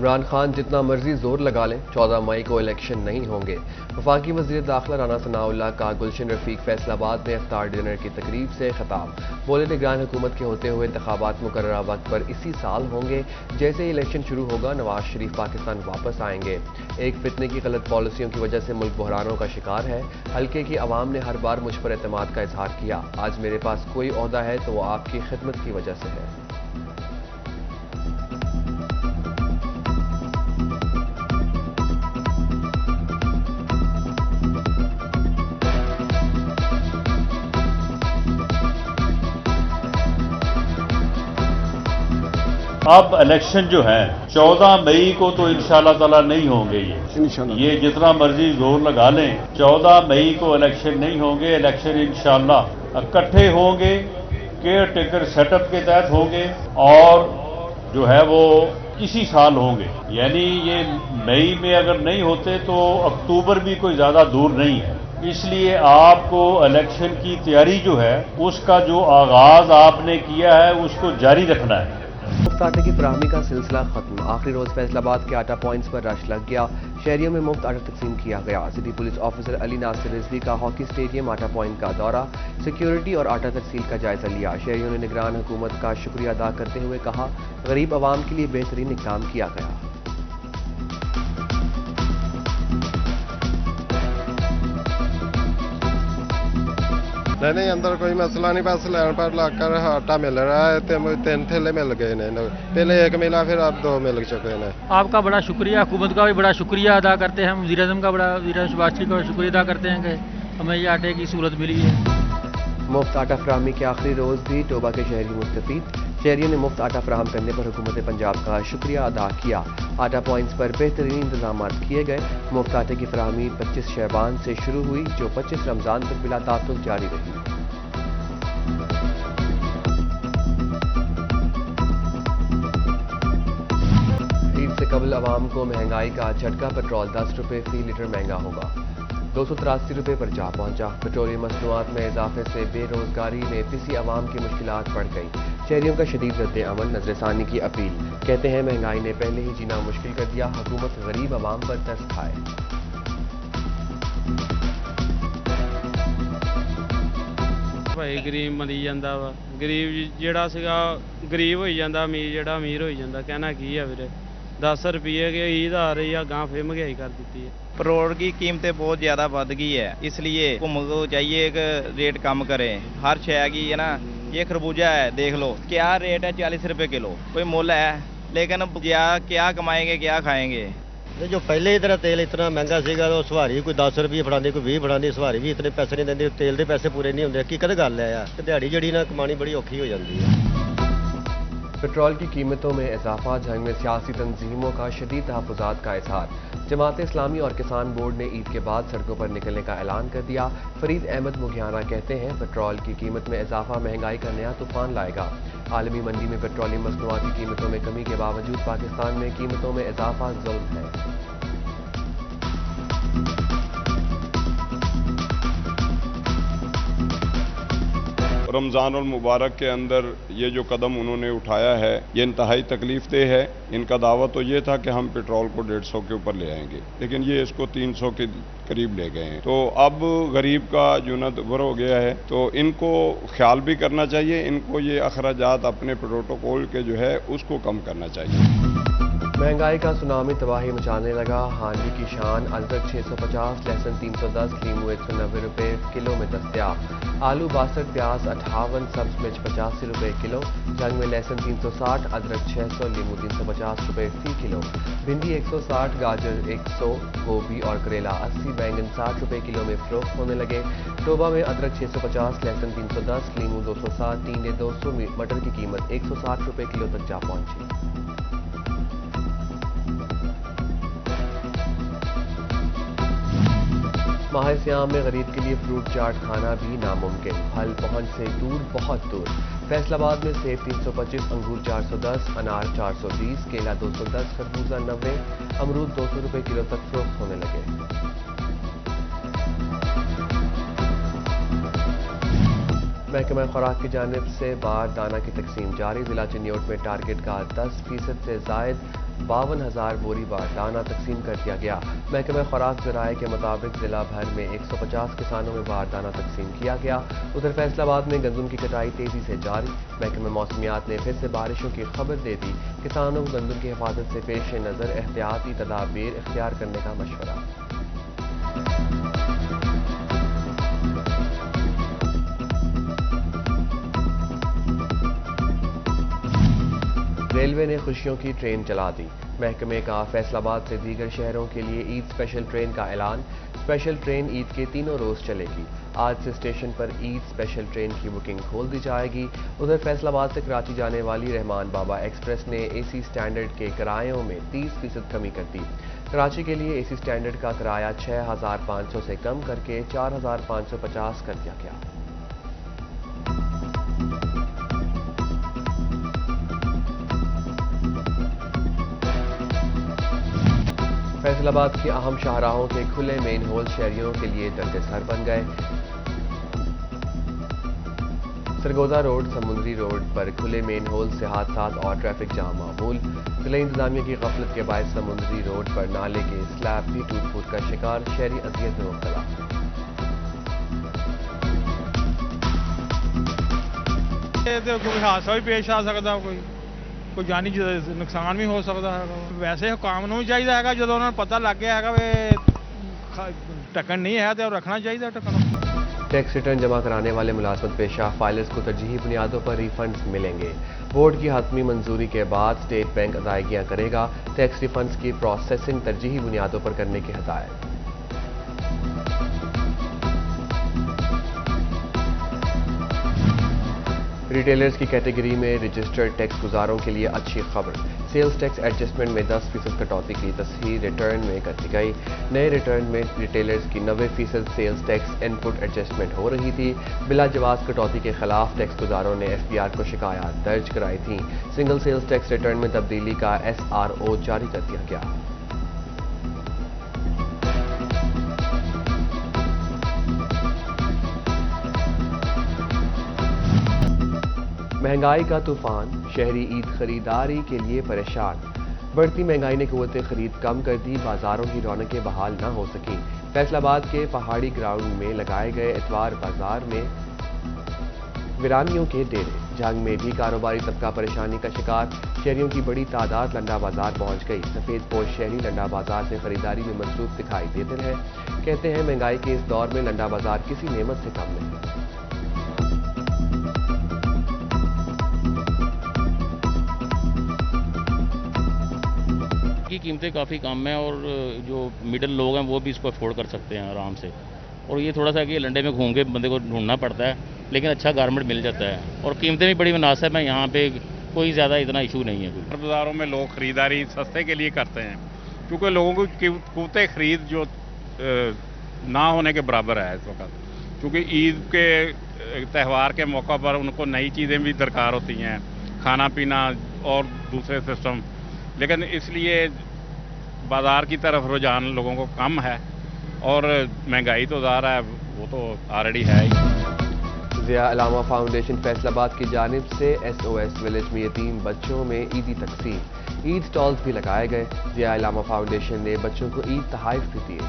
عمران خان جتنا مرضی زور لگا لیں 14 مئی کو الیکشن نہیں ہوں گے۔ وفاقی وزیر داخلہ رانا ثناء اللہ کا گلشن رفیق فیصل آباد میں افطار ڈنر کی تقریب سے خطاب۔ بولے نگران حکومت کے ہوتے ہوئے انتخابات مقررہ وقت پر اسی سال ہوں گے۔ جیسے ہی الیکشن شروع ہوگا نواز شریف پاکستان واپس آئیں گے۔ ایک فتنے کی غلط پالیسیوں کی وجہ سے ملک بحرانوں کا شکار ہے۔ حلقے کی عوام نے ہر بار مجھ پر اعتماد کا اظہار کیا۔ آج میرے پاس کوئی عہدہ ہے تو وہ آپ کی خدمت کی وجہ سے ہے۔ اب الیکشن جو ہے 14 مئی کو تو انشاءاللہ تعالی نہیں ہوں گے یہ جتنا مرضی زور لگا لیں 14 مئی کو الیکشن نہیں ہوں گے۔ الیکشن انشاءاللہ اکٹھے ہوں گے، کیئر ٹیکر سیٹ اپ کے تحت ہوں گے اور جو ہے وہ اسی سال ہوں گے۔ یعنی یہ مئی میں اگر نہیں ہوتے تو اکتوبر بھی کوئی زیادہ دور نہیں ہے۔ اس لیے آپ کو الیکشن کی تیاری جو ہے اس کا جو آغاز آپ نے کیا ہے اس کو جاری رکھنا ہے۔ مفت آٹے کی فراہمی کا سلسلہ ختم۔ آخری روز فیصل آباد کے آٹا پوائنٹس پر رش لگ گیا۔ شہریوں میں مفت آٹا تقسیم کیا گیا۔ سٹی پولیس آفیسر علی ناصر رضوی کا ہاکی اسٹیڈیم آٹا پوائنٹ کا دورہ، سیکیورٹی اور آٹا ترسیل کا جائزہ لیا۔ شہریوں نے نگران حکومت کا شکریہ ادا کرتے ہوئے کہا غریب عوام کے لیے بہترین اقدام کیا گیا۔ نہیں اندر کوئی مسئلہ نہیں، بس لائن پر لگ کر آٹا مل رہا ہے۔ 3 تھیلے مل گئے ہیں، پہلے 1 ملا پھر اب 2 مل چکے ہیں۔ آپ کا بڑا شکریہ، حکومت کا بھی بڑا شکریہ ادا کرتے ہیں ہم، وزیر اعظم کا وزیر شہباز شریف کا شکریہ ادا کرتے ہیں کہ ہمیں یہ آٹے کی سہولت ملی ہے۔ مفت آٹا فراہمی کے آخری روز بھی ٹوبہ کے شہری مستفید۔ شہریوں نے مفت آٹا فراہم کرنے پر حکومت پنجاب کا شکریہ ادا کیا۔ آٹا پوائنٹس پر بہترین انتظامات کیے گئے۔ مفت آٹے کی فراہمی 25 شعبان سے شروع ہوئی جو 25 رمضان تک بلا تعطل جاری رہی۔ سے قبل عوام کو مہنگائی کا جھٹکا، پیٹرول 10 روپے فی لیٹر مہنگا ہوگا، 283 روپے پر جا پہنچا۔ پیٹرولیم مصنوعات میں اضافے سے بے روزگاری میں پسی عوام کی مشکلات بڑھ گئی۔ شہریوں کا شدید رد عمل، نظر ثانی کی اپیل۔ کہتے ہیں مہنگائی نے پہلے ہی جینا مشکل کر دیا، حکومت غریب عوام پر ترس کھائے۔ بھائی غریب مری جاندہ وا، غریب جڑا سگا غریب ہوئی جاندہ، امیر جڑا امیر ہوئی جاندہ۔ کہنا کی ہے ویرے، 10 روپیے کی عید آ رہی ہے، گاں پھر مہنگائی کر دیتی ہے۔ پیٹرول کی قیمتیں بہت زیادہ بڑھ گئی ہے، اس لیے حکومت کو چاہیے کہ ریٹ کم کرے ہر شے کی، ہے نا۔ یہ خربوزہ ہے دیکھ لو کیا ریٹ ہے، 40 روپے کلو، کوئی مول ہے، لیکن کیا کمائیں گے، کیا کھائیں گے۔ جو پہلے ادھر تیل اتنا مہنگا سیگا، سواری کوئی 10 روپیے فڑاندی، کوئی 20 فڑاندی، سواری بھی اتنے پیسے نہیں دیندی، تیل دے پیسے پورے نہیں ہوندے۔ حقیقت گل ہے یار، دیہڑی جڑی نا کمانی بڑی اوکھی ہو جاندی ہے۔ پیٹرول کی قیمتوں میں اضافہ، جنگ میں سیاسی تنظیموں کا شدید تحفظات کا اظہار۔ جماعت اسلامی اور کسان بورڈ نے عید کے بعد سڑکوں پر نکلنے کا اعلان کر دیا۔ فرید احمد مغیانہ کہتے ہیں پیٹرول کی قیمت میں اضافہ مہنگائی کا نیا طوفان لائے گا۔ عالمی منڈی میں پیٹرولیم مصنوعات کی قیمتوں میں کمی کے باوجود پاکستان میں قیمتوں میں اضافہ ظلم ہے۔ رمضان المبارک کے اندر یہ جو قدم انہوں نے اٹھایا ہے یہ انتہائی تکلیف دہ ہے۔ ان کا دعویٰ تو یہ تھا کہ ہم پیٹرول کو 150 کے اوپر لے آئیں گے، لیکن یہ اس کو 300 کے قریب لے گئے ہیں۔ تو اب غریب کا جو ندور ہو گیا ہے، تو ان کو خیال بھی کرنا چاہیے، ان کو یہ اخراجات اپنے پروٹوکول کے جو ہے اس کو کم کرنا چاہیے۔ مہنگائی کا سونامی تباہی مچانے لگا، حالی کی شان۔ ادرک 650، لہسن 310، لیمو 190 روپے کلو میں دستیاب۔ آلو 62، پیاز 58، سبز مرچ 85 روپے کلو۔ جنگ میں لہسن 360، ادرک 600، لیمو 350 روپے فی کلو۔ بھنڈی 160، گاجر 100، گوبھی اور کریلا 80، بینگن 60 روپے کلو میں فروخت ہونے لگے۔ ٹوبہ میں ادرک 650، لہسن 310، لیمو 260، ٹینڈے 200، مٹر کی قیمت 160 روپے کلو تک جا پہنچی۔ ماہ سیام میں غریب کے لیے فروٹ چاٹ کھانا بھی ناممکن، پھل پہنچ سے دور، بہت دور۔ فیصل آباد میں سیب 325، انگور 410، انار 420، کیلا 210، خربوزہ 90، امرود 200 روپے کلو تک فروخت ہونے لگے۔ محکمہ خوراک کی جانب سے بار دانہ کی تقسیم جاری. ضلع چنیوٹ میں ٹارگٹ کا 10% سے زائد 52,000 بوری بار دانہ تقسیم کر دیا گیا. محکمہ خوراک ذرائع کے مطابق ضلع بھر میں 150 کسانوں میں بار دانہ تقسیم کیا گیا. ادھر فیصل آباد میں گندم کی کٹائی تیزی سے جاری. محکمہ موسمیات نے پھر سے بارشوں کی خبر دے دی. کسانوں کو گندم کی حفاظت سے پیش نظر احتیاطی تدابیر اختیار کرنے کا مشورہ. ریلوے نے خوشیوں کی ٹرین چلا دی. محکمے کا فیصل آباد سے دیگر شہروں کے لیے عید اسپیشل ٹرین کا اعلان. اسپیشل ٹرین عید کے تینوں روز چلے گی. آج سے اسٹیشن پر عید اسپیشل ٹرین کی بکنگ کھول دی جائے گی. ادھر فیصل آباد سے کراچی جانے والی رحمان بابا ایکسپریس نے اے سی اسٹینڈرڈ کے کرایوں میں 30% کمی کر دی. کراچی کے لیے اے سی اسٹینڈرڈ کا کرایہ 6,500 سے کم کر کے 4,550 کر دیا گیا. فیصل آباد کی اہم شاہراہوں کے کھلے مین ہول شہریوں کے لیے درد سر بن گئے. سرگودا روڈ سمندری روڈ پر کھلے مین ہول سے حادثات اور ٹریفک جام معمول. ضلع انتظامیہ کی غفلت کے باعث سمندری روڈ پر نالے کے سلیب بھی ٹوٹ پھوٹ کا شکار. شہری اذیت میں مبتلا. کوئی حادثہ بھی پیش آ سکتا, کوئی جانی نقصان بھی ہو سکتا ہے. ویسے حکام نوں بھی چاہیے ہے جب انہوں نے پتہ لگ گیا ہے کہ ٹکن نہیں ہے تو رکھنا چاہیے ٹکن. ٹیکس ریٹرن جمع کرانے والے ملازمت پیشہ فائلرز کو ترجیحی بنیادوں پر ریفنڈز ملیں گے. بورڈ کی حتمی منظوری کے بعد اسٹیٹ بینک ادائیگیاں کرے گا. ٹیکس ریفنڈز کی پروسیسنگ ترجیحی بنیادوں پر کرنے کی ہدایت. ریٹیلرز کی کیٹیگری میں رجسٹرڈ ٹیکس گزاروں کے لیے اچھی خبر. سیلز ٹیکس ایڈجسٹمنٹ میں 10% کٹوتی کی تصحیح ریٹرن میں کر دی گئی. نئے ریٹرن میں ریٹیلرز کی 90% سیلز ٹیکس ان پٹ ایڈجسٹمنٹ ہو رہی تھی. بلا جواز کٹوتی کے خلاف ٹیکس گزاروں نے FBR کو شکایات درج کرائی تھیں. سنگل سیلز ٹیکس ریٹرن میں تبدیلی کا SRO جاری کر دیا گیا. مہنگائی کا طوفان, شہری عید خریداری کے لیے پریشان. بڑھتی مہنگائی نے قوت خرید کم کر دی. بازاروں کی رونقیں بحال نہ ہو سکیں. فیصل آباد کے پہاڑی گراؤنڈ میں لگائے گئے اتوار بازار میں ویرانیوں کے ڈیرے. جنگ میں بھی کاروباری طبقہ پریشانی کا شکار. شہریوں کی بڑی تعداد لنڈا بازار پہنچ گئی. سفید پوش شہری لنڈا بازار سے خریداری میں مصروف دکھائی دیتے رہے. کہتے ہیں مہنگائی کے اس دور میں لنڈا بازار کسی نعمت سے کم نہیں. کی قیمتیں کافی کم ہیں اور جو مڈل لوگ ہیں وہ بھی اس کو افورڈ کر سکتے ہیں آرام سے. اور یہ تھوڑا سا کہ لنڈے میں گھوم کے بندے کو ڈھونڈنا پڑتا ہے, لیکن اچھا گارمنٹ مل جاتا ہے اور قیمتیں بھی بڑی مناسب ہیں. یہاں پہ کوئی زیادہ اتنا ایشو نہیں ہے. کوئی بازاروں میں لوگ خریداری سستے کے لیے کرتے ہیں کیونکہ لوگوں کی قوت خرید جو نہ ہونے کے برابر ہے اس وقت, کیونکہ عید کے تہوار کے موقع پر ان کو نئی چیزیں بھی درکار ہوتی ہیں, کھانا پینا اور دوسرے سسٹم. لیکن اس لیے بازار کی طرف رجحان لوگوں کو کم ہے اور مہنگائی تو ظاہر ہے وہ تو آلریڈی ہے ہی. ضیاء علامہ فاؤنڈیشن فیصل آباد کی جانب سے SOS ولیج میں یتیم بچوں میں عیدی تقسیم. عید سٹالز بھی لگائے گئے. ضیاء علامہ فاؤنڈیشن نے بچوں کو عید تحائف بھی دیے.